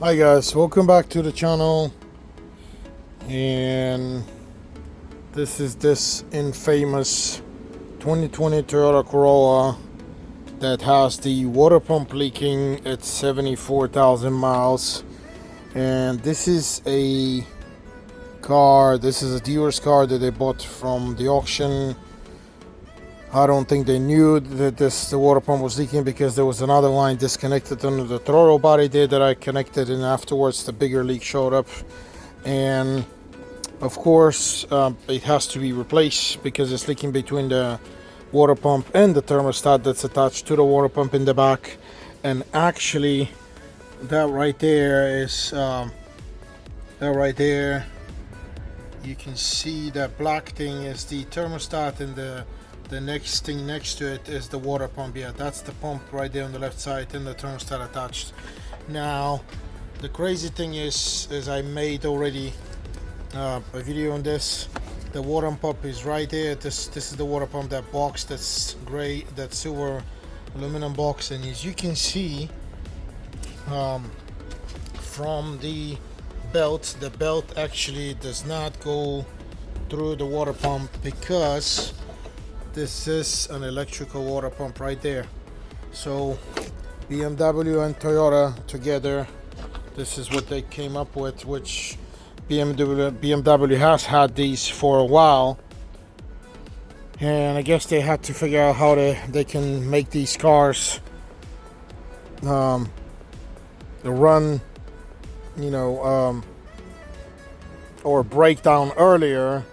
Hi guys, welcome back to the channel. And this is this infamous 2020 Toyota Corolla that has the water pump leaking at 74,000 miles. And this is a car, this is a dealer's car that they bought from the auction. I don't think they knew that the water pump was leaking because there was another line disconnected under the throttle body there that I connected, and afterwards the bigger leak showed up. And of course it has to be replaced because it's leaking between the water pump and the thermostat that's attached to the water pump in the back. And actually that right there is that right there, you can see that black thing is the thermostat, and the next thing next to it is the water pump. Yeah, that's the pump right there on the left side, and the thermostat attached. Now the crazy thing is I made already a video on this. The water pump is right there. This is the water pump, that box that's gray, that silver aluminum box. And as you can see from the belt actually does not go through the water pump because this is an electrical water pump right there. So BMW and Toyota together, this is what they came up with, which BMW has had these for a while, and I guess they had to figure out how they can make these cars run, or break down earlier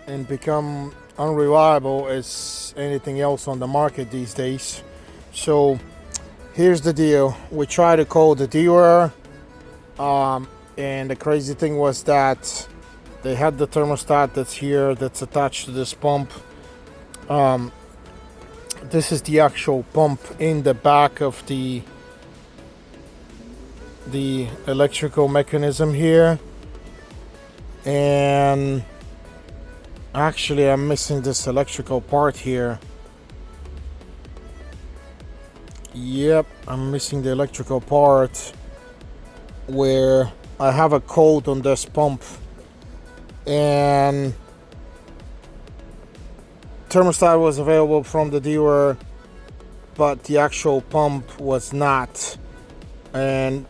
and become unreliable as anything else on the market these days. So here's the deal. We tried to call the dealer, and the crazy thing was that they had the thermostat that's here, that's attached to this pump. This is the actual pump in the back of the electrical mechanism here. And actually I'm missing this electrical part here. Yep, I'm missing the electrical part where I have a code on this pump, and thermostat was available from the dealer, but the actual pump was not. And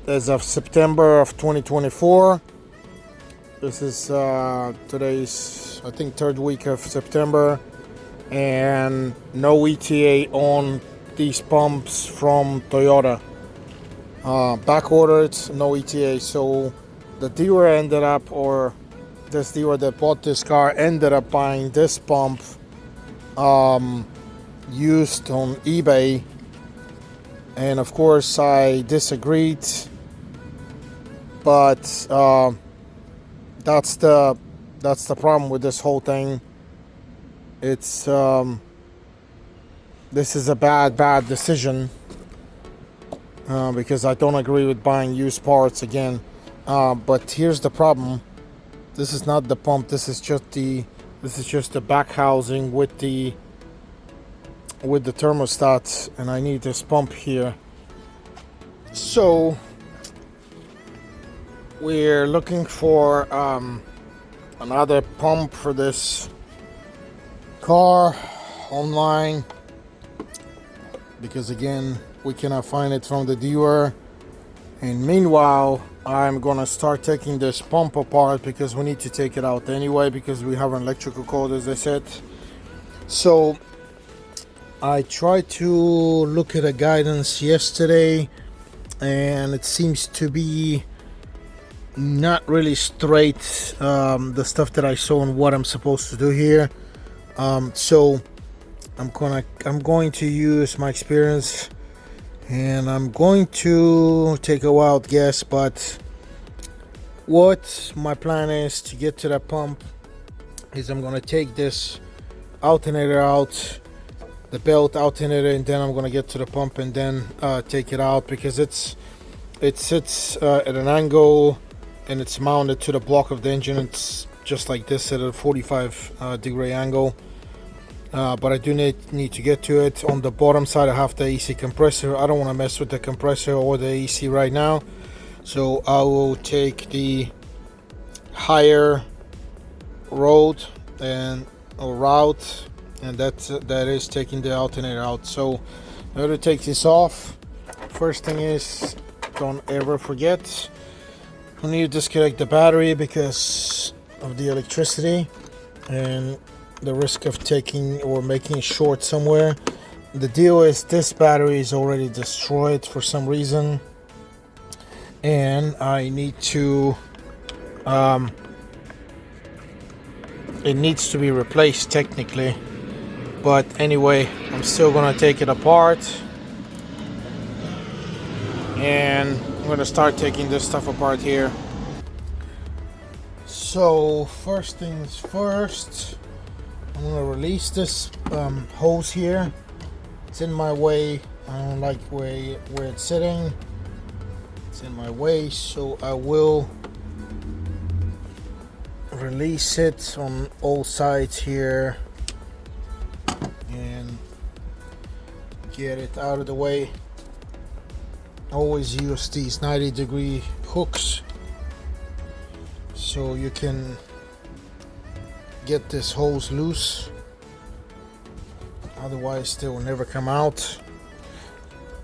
as of September of 2024, this is today's, I think, third week of September, and no ETA on these pumps from Toyota. Back ordered, no ETA. So the dealer ended up, or this dealer that bought this car ended up buying this pump used on eBay. And of course I disagreed, but that's the problem with this whole thing. It's this is a bad decision, because I don't agree with buying used parts again. But here's the problem. This is not the pump. This is just the back housing with the thermostat, and I need this pump here. So we're looking for another pump for this car online, because again we cannot find it from the dealer. And meanwhile I'm gonna start taking this pump apart, because we need to take it out anyway, because we have an electrical code, as I said. So I tried to look at a guidance yesterday, and it seems to be not really straight, the stuff that I saw and what I'm supposed to do here. So I'm going to use my experience, and I'm going to take a wild guess, but what my plan is to get to that pump is I'm going to take this alternator out, the belt alternator, and then I'm going to get to the pump and then take it out, because it sits at an angle and it's mounted to the block of the engine. It's just like this at a 45 degree angle. but I do need to get to it. On the bottom side I have the AC compressor. I don't want to mess with the compressor or the AC right now, so I will take the higher road or route, and that is taking the alternator out. So in order to take this off, first thing is, don't ever forget, you need to disconnect the battery because of the electricity and the risk of taking or making a short somewhere. The deal is this battery is already destroyed for some reason, and I need to it needs to be replaced technically, but anyway, I'm still gonna take it apart, and I'm gonna start taking this stuff apart here. So first things first, I'm gonna release this hose here. It's in my way. I don't like where it's sitting. It's in my way, so I will release it on all sides here and get it out of the way. Always use these 90-degree hooks so you can get this hose loose, otherwise they will never come out,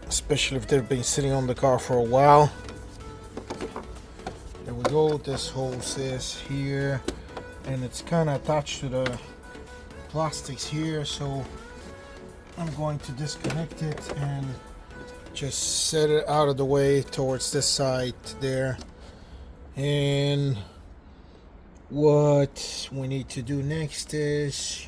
especially if they've been sitting on the car for a while. There we go. This hose is here and it's kind of attached to the plastics here, so I'm going to disconnect it and just set it out of the way towards this side there. And what we need to do next is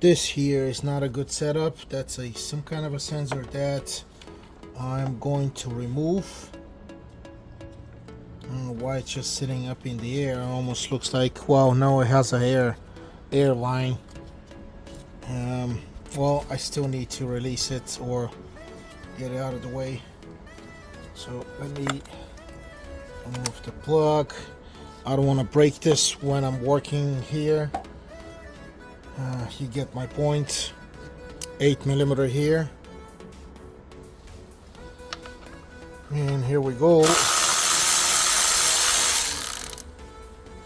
this here is not a good setup. That's some kind of a sensor that I'm going to remove. I don't know why it's just sitting up in the air. It almost looks like, well, no, it has a air line. Well, I still need to release it or get it out of the way. So let me remove the plug. I don't want to break this when I'm working here. You get my point. 8mm here. And here we go.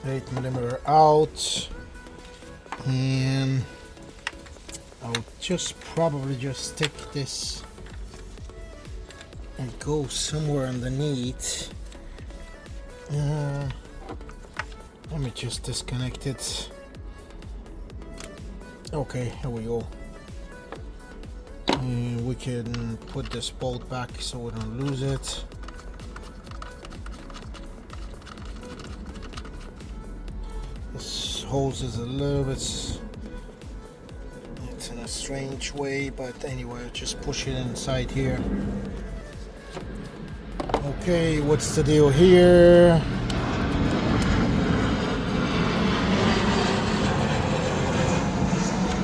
8mm out, and I'll probably just stick this and go somewhere underneath. Let me just disconnect it. Okay, here we go. And we can put this bolt back so we don't lose it. This hose is a little bit, it's in a strange way, but anyway, just push it inside here. Okay, what's the deal here?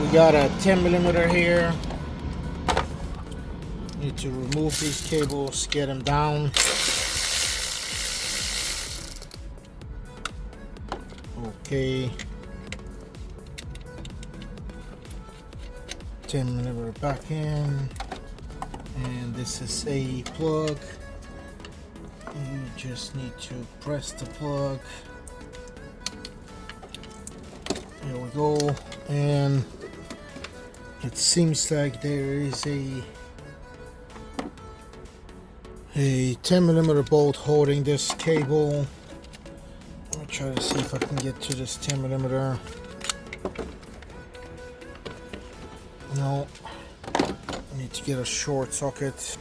We got a 10mm here. Need to remove these cables, get them down. Okay, 10mm back in, and this is a plug. You just need to press the plug. There we go, and it seems like there is a 10mm bolt holding this cable. I'll try to see if I can get to this 10mm. No, I need to get a short socket.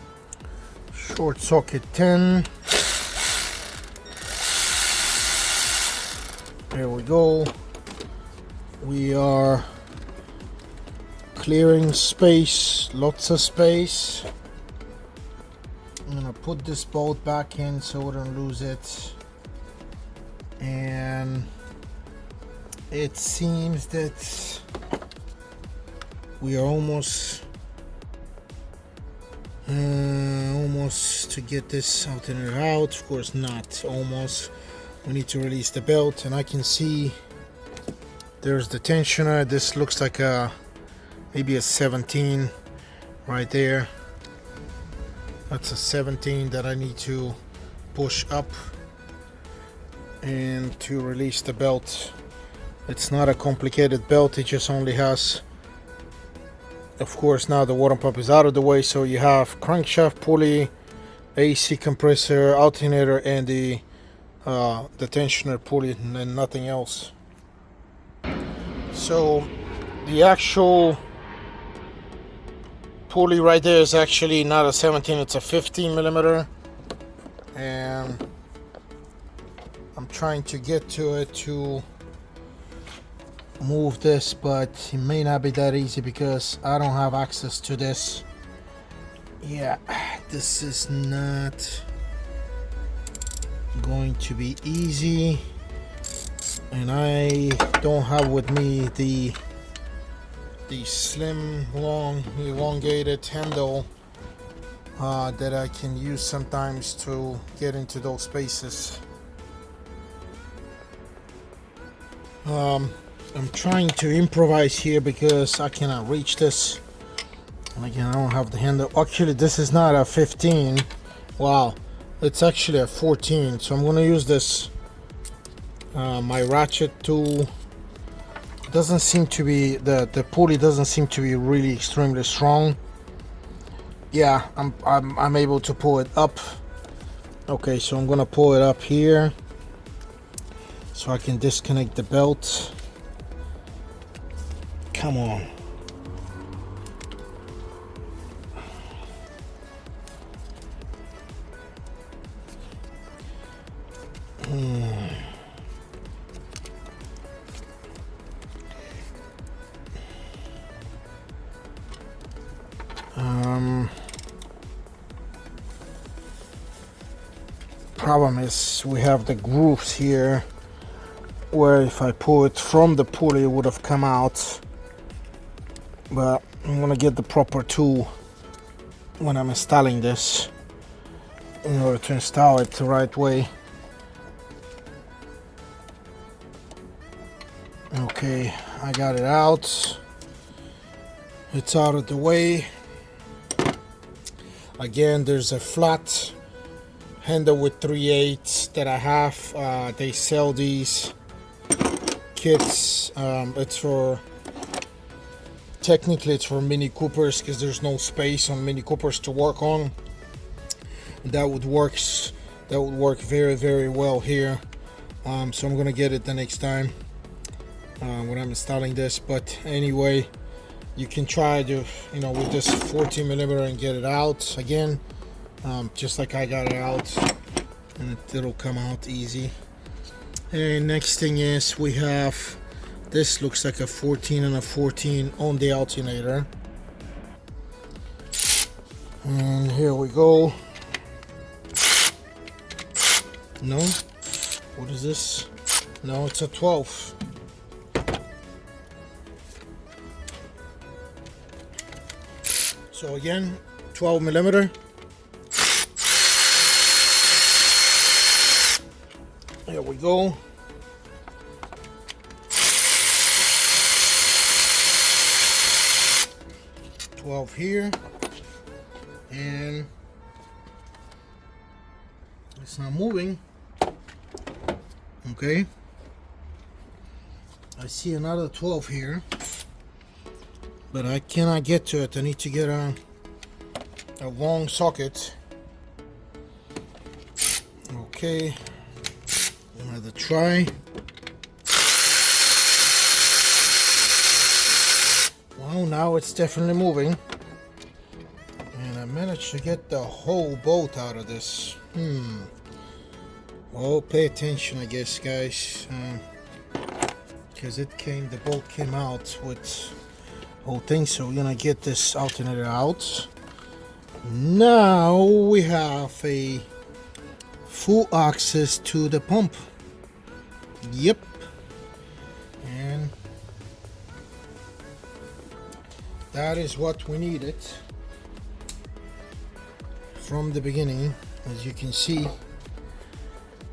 Short socket 10. There we go. We are clearing space, lots of space. I'm gonna put this bolt back in so we don't lose it. And it seems that we are almost to get this alternator out. Of course not almost. We need to release the belt, and I can see There's the tensioner. This looks like maybe a 17 right there. That's a 17 that I need to push up and to release the belt. It's not a complicated belt, it just only has, of course, now the water pump is out of the way, so you have crankshaft pulley, AC compressor, alternator, and the tensioner pulley, and then nothing else. So the actual pulley right there is actually not a 17, it's a 15 millimeter, and I'm trying to get to it to move this, but it may not be that easy because I don't have access to this. Yeah, this is not going to be easy, and I don't have with me the slim, long, elongated handle that I can use sometimes to get into those spaces. I'm trying to improvise here because I cannot reach this, and again I don't have the handle. Actually, this is not a 15. Wow, it's actually a 14, so I'm going to use this my ratchet tool. It doesn't seem to be, the pulley doesn't seem to be really extremely strong. Yeah, I'm able to pull it up. Okay, so I'm gonna pull it up here so I can disconnect the belt. Come on. Problem is we have the grooves here where if I pull it from the pulley it would have come out, but I'm gonna get the proper tool when I'm installing this in order to install it the right way. Okay, I got it out. It's out of the way. Again, there's a flat handle with 3/8 that I have. They sell these kits. It's for, technically it's for Mini Coopers because there's no space on Mini Coopers to work on. That would work very, very well here. So I'm gonna get it the next time when I'm installing this. But anyway, you can try to, with this 14 millimeter and get it out again, just like I got it out, and it'll come out easy. And next thing is we have, this looks like a 14 and a 14 on the alternator. And here we go. No, what is this? No, it's a 12. So again, 12 millimeter. There we go. Here, and it's not moving. Okay, I see another 12 here, but I cannot get to it. I need to get a long socket. Okay, another try. Well, now it's definitely moving. And I managed to get the whole bolt out of this. Well, pay attention, I guess, guys, because the bolt came out with whole thing. So we're gonna get this alternator out. Now we have a full access to the pump. Yep. And that is what we needed from the beginning. As you can see,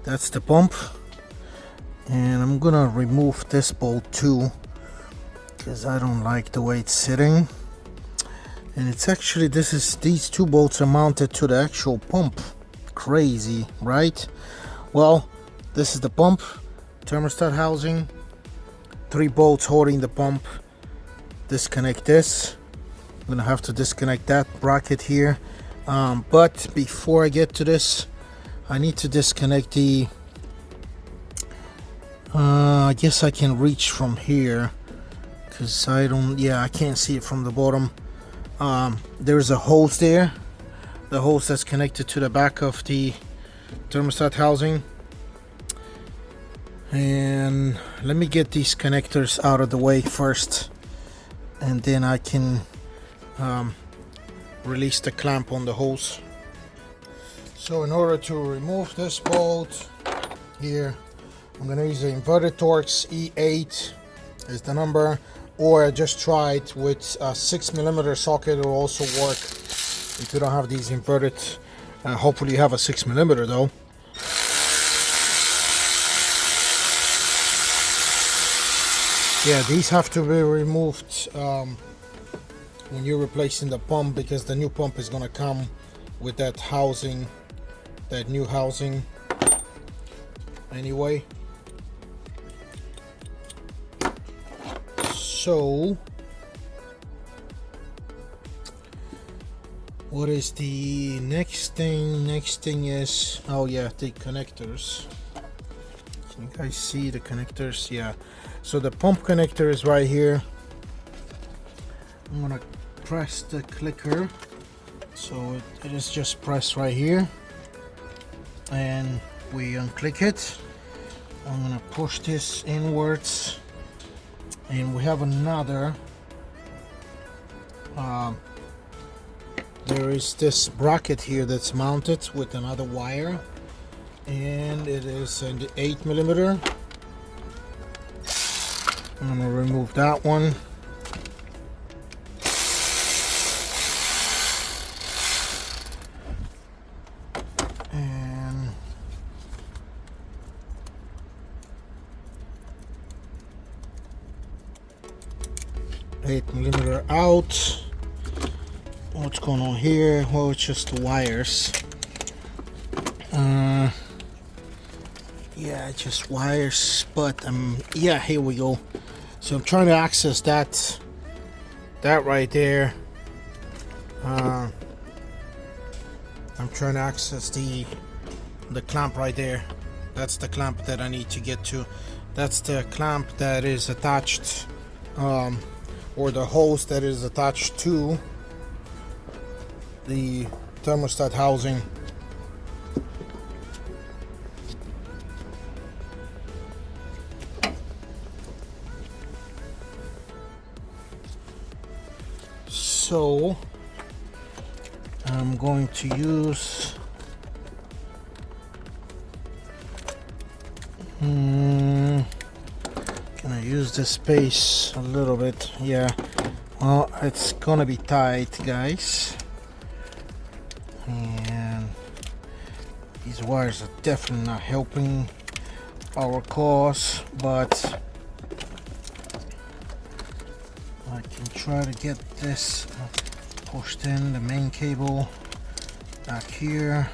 that's the pump, and I'm gonna remove this bolt too because I don't like the way it's sitting. And it's actually, these two bolts are mounted to the actual pump. Crazy, right? Well, this is the pump, thermostat housing, 3 bolts holding the pump. Disconnect this. I'm gonna have to disconnect that bracket here. But before I get to this, I need to disconnect the I guess I can reach from here, because I can't see it from the bottom. There's a hose there, the hose that's connected to the back of the thermostat housing. And let me get these connectors out of the way first, and then I can release the clamp on the hose. So in order to remove this bolt here, I'm going to use the inverted Torx E8 is the number, or I just tried with a 6mm socket. It will also work if you don't have these inverted. Hopefully you have a 6mm though. Yeah, these have to be removed when you're replacing the pump, because the new pump is going to come with that housing, that new housing anyway. So what is the next thing? Next thing is, oh yeah, the connectors. Can you guys see the connectors? Yeah, so the pump connector is right here. I'm gonna press the clicker, so it is just pressed right here, and we unclick it. I'm gonna push this inwards, and we have another there is this bracket here that's mounted with another wire, and it is an 8mm. I'm gonna remove that one. And 8mm out. What's going on here? Well, it's just the wires. Yeah, it's just wires, but yeah, here we go. So I'm trying to access that right there. I'm trying to access the clamp right there. That's the clamp that I need to get to. That's the clamp that is attached, or the hose that is attached to the thermostat housing. So I'm going to use can I use the space a little bit? Yeah, well, it's gonna be tight, guys, and these wires are definitely not helping our cause, but I can try to get this pushed in, the main cable back here,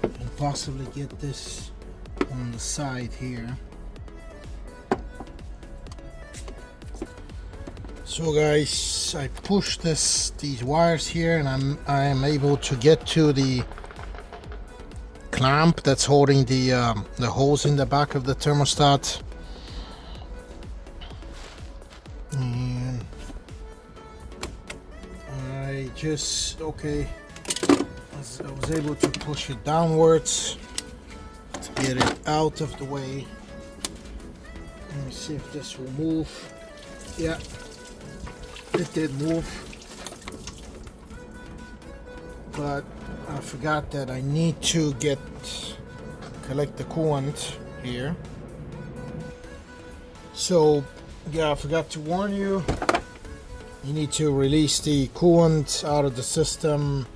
and possibly get this on the side here. So guys, I push these wires here, and I am able to get to the clamp that's holding the hose in the back of the thermostat. And I just, okay, I was able to push it downwards to get it out of the way. Let me see if this will move. Yeah, it did move, but I forgot that I need to collect the coolant here. So yeah, I forgot to warn you. You need to release the coolant out of the system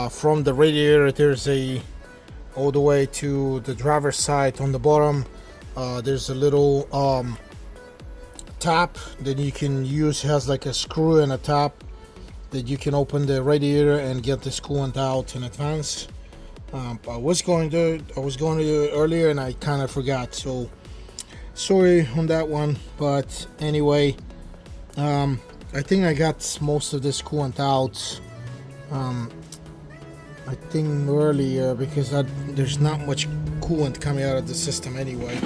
from the radiator. There's all the way to the driver's side on the bottom. There's a little tap that you can use. It has like a screw and a tap that you can open the radiator and get this coolant out in advance. I was going to do it earlier and I kind of forgot, so sorry on that one. But anyway, I think I got most of this coolant out. I think earlier, because there's not much coolant coming out of the system anyway.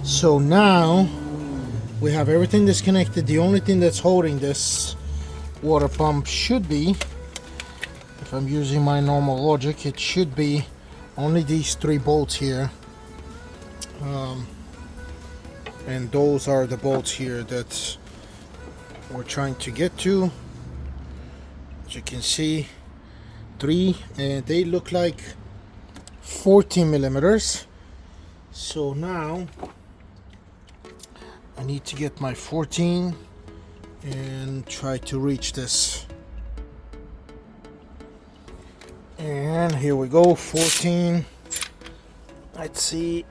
So now we have everything disconnected. The only thing that's holding this water pump should be, if I'm using my normal logic, it should be only these 3 bolts here. And those are the bolts here that we're trying to get to. As you can see, 3, and they look like 14 millimeters. So now I need to get my 14 and try to reach this. And here we go, 14. Let's see.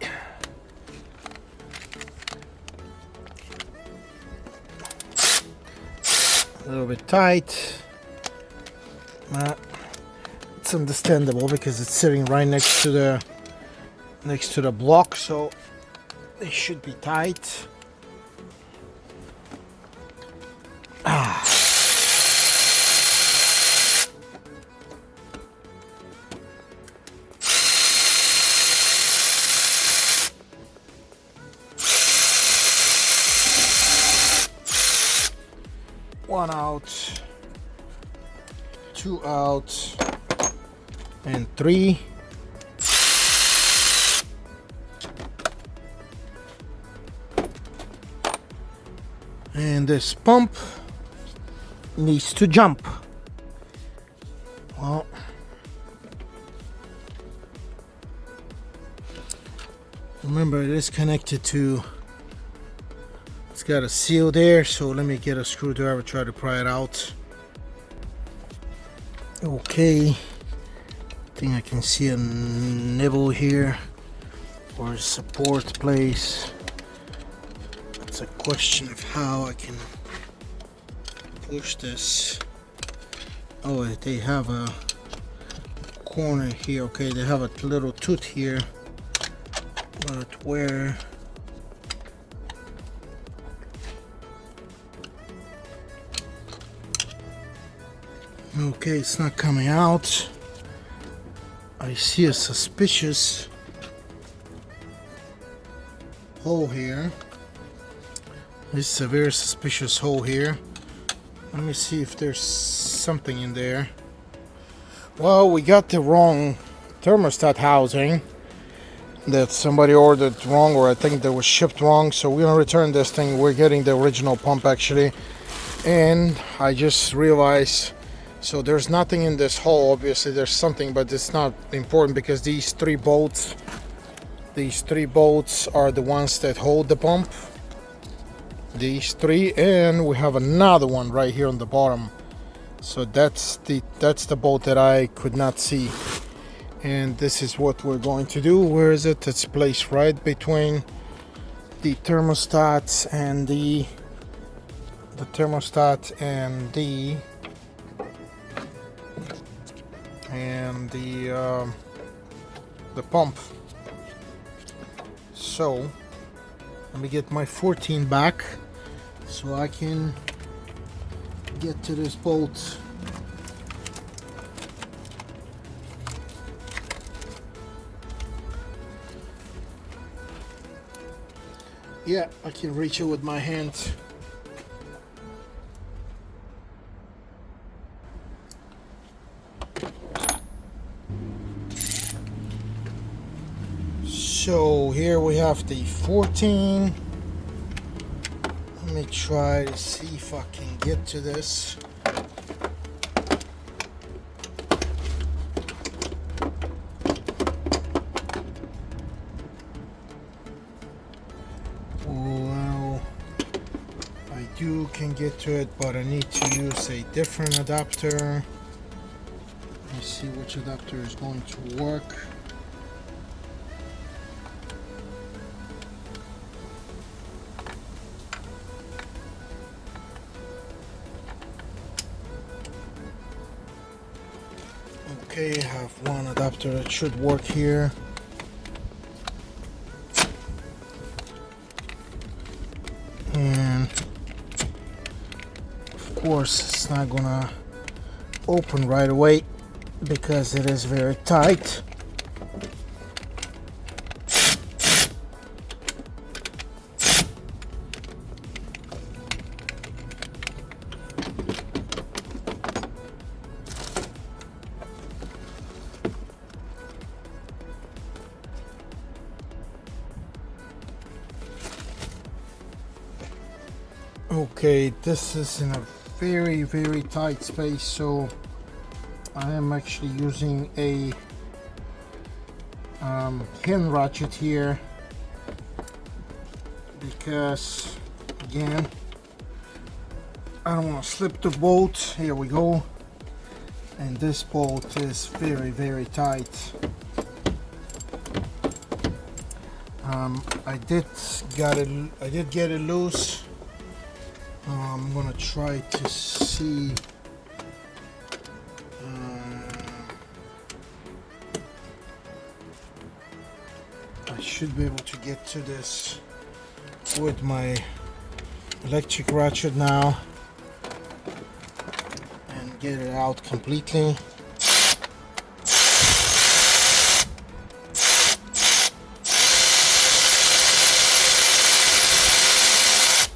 A little bit tight. It's understandable because it's sitting right next to the block, so they should be tight. One out, 2 out, and 3. And this pump needs to jump. Well, remember, it is connected to, it's got a seal there, so let me get a screwdriver, try to pry it out. Okay, I think I can see a nibble here, or a support place. It's a question of how I can push this. Oh, they have a corner here. Okay, they have a little tooth here, but where? Okay, it's not coming out. I see a suspicious hole here. This is a very suspicious hole here. Let me see if there's something in there. Well, we got the wrong thermostat housing that somebody ordered wrong, or I think that was shipped wrong, so we're gonna return this thing. We're getting the original pump actually, and I just realized, so there's nothing in this hole. Obviously there's something, but it's not important because these 3 bolts are the ones that hold the pump. These 3, and we have another one right here on the bottom. So that's the bolt that I could not see. And this is what we're going to do. Where is it? It's placed right between the thermostat and the pump. So let me get my 14 back so I can get to this bolt. Yeah, I can reach it with my hand. So here we have the 14. Let me try to see if I can get to this. Well, I can get to it, but I need to use a different adapter. Let me see which adapter is going to work. Okay, I have one adapter that should work here. And of course it's not gonna open right away because it is very tight. Okay, this is in a very tight space, so I am actually using a pin ratchet here because, again, I don't want to slip the bolt. Here we go. And this bolt is very tight. I did get it loose. I'm gonna try to see. I should be able to get to this with my electric ratchet now and get it out completely.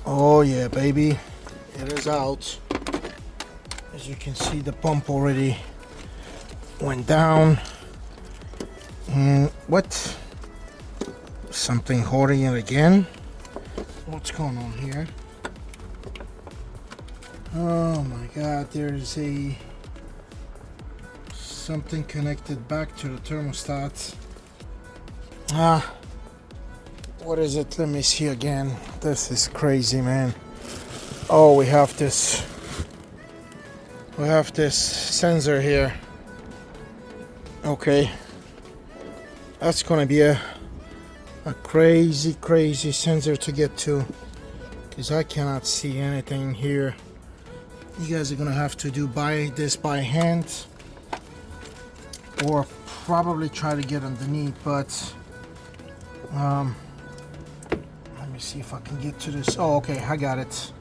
Oh yeah, baby, it is out. As you can see, the pump already went down. And what? Something holding it again? What's going on here? Oh my god, there is something connected back to the thermostat. What is it? Let me see again. This is crazy, man. Oh, we have this sensor here. Okay, that's gonna be a crazy sensor to get to, because I cannot see anything here. You guys are gonna have to do this by hand, or probably try to get underneath, but let me see if I can get to this. Oh, okay, I got it.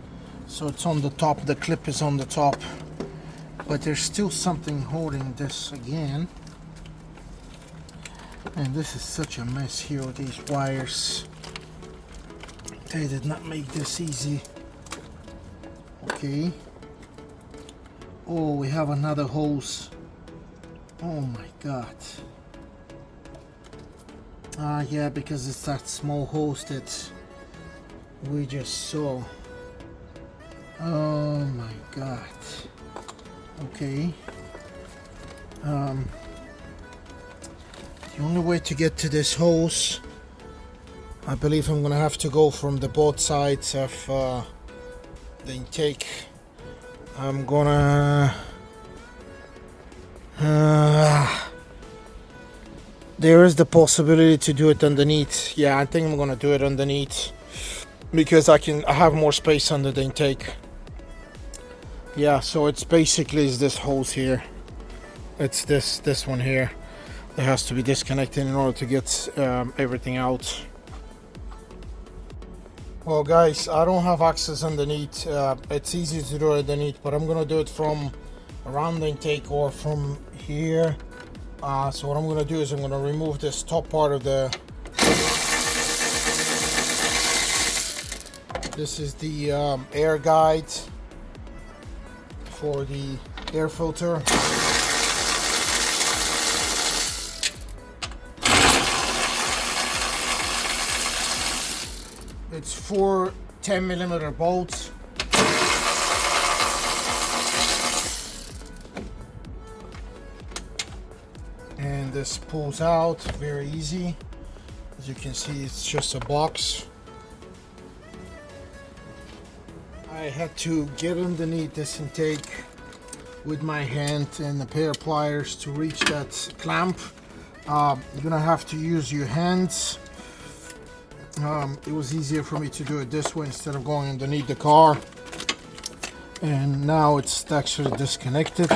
So it's on the top, the clip is on the top, but there's still something holding this again. And this is such a mess here with these wires. They did not make this easy. Okay. Oh, we have another hose. Oh my god. Yeah, because it's that small hose that we just saw. Oh my god. Okay. The only way to get to this hose, I believe I'm gonna have to go from the both sides of the intake. I'm gonna there is the possibility to do it underneath. Yeah, I think I'm gonna do it underneath because I have more space under the intake. Yeah, so it's basically this hose here. It's this one here. It has to be disconnected in order to get everything out. Well guys, I don't have access underneath. It's easy to do it underneath, but I'm gonna do it from around the intake or from here. So what I'm gonna do is I'm gonna remove this top part of the... This is the air guide for the air filter. It's 4 10mm bolts. And this pulls out very easy. As you can see, it's just a box. I had to get underneath this intake with my hand and a pair of pliers to reach that clamp. You're gonna have to use your hands. It was easier for me to do it this way instead of going underneath the car. And now it's actually disconnected.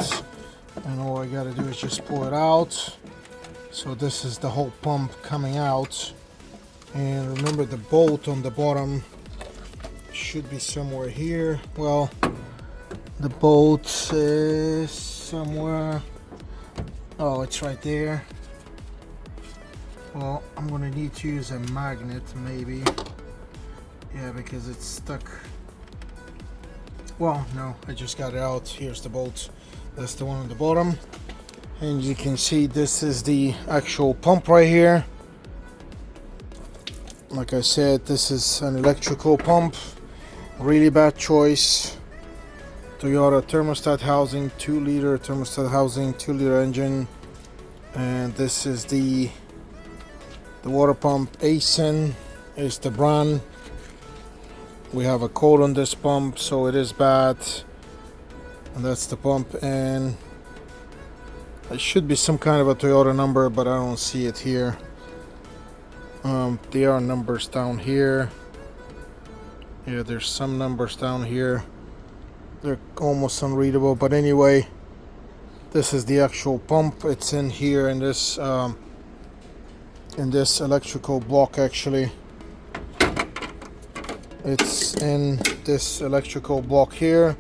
and all I gotta do is just pull it out. So this is the whole pump coming out, and remember the bolt on the bottom should be somewhere here. Well, the bolt is somewhere. Oh, it's right there. Well, I'm gonna need to use a magnet maybe. Yeah, because it's stuck. Well, no, I just got it out. Here's the bolt. That's the one on the bottom. And you can see this is the actual pump right here. Like I said, this is an electrical pump. Really bad choice. Toyota thermostat housing, 2-liter thermostat housing, 2-liter engine. And this is the water pump. Asen is the brand. We have a code on this pump, so it is bad. And that's the pump, and it should be some kind of a Toyota number, but I don't see it here. There are numbers down here. Yeah, there's some numbers down here. They're almost unreadable, but anyway, this is the actual pump. It's in here in this electrical block. Actually, it's in this electrical block here.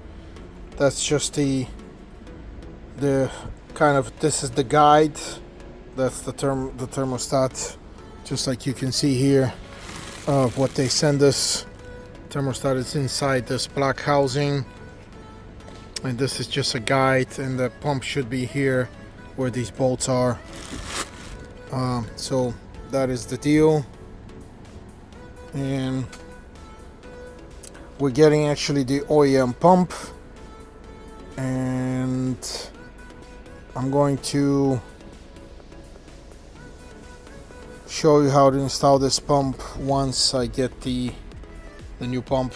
That's just the kind of, this is the guide. That's the thermostat, just like you can see here of what they send us. Thermostat is inside this black housing, and this is just a guide, and the pump should be here where these bolts are. So that is the deal, and we're getting actually the OEM pump, and I'm going to show you how to install this pump once I get the new pump.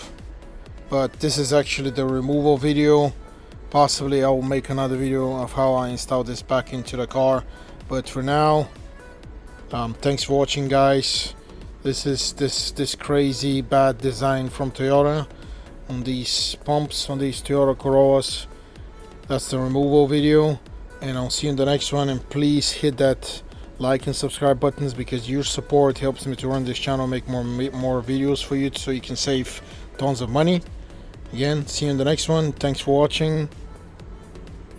But this is actually the removal video. Possibly I will make another video of how I install this back into the car, but for now, thanks for watching, guys. This is this crazy bad design from Toyota on these pumps, on these Toyota Corollas. That's the removal video, and I'll see you in the next one. And please hit that like and subscribe buttons, because your support helps me to run this channel, make more videos for you, so you can save tons of money. Again, see you in the next one. Thanks for watching,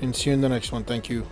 and see you in the next one. Thank you.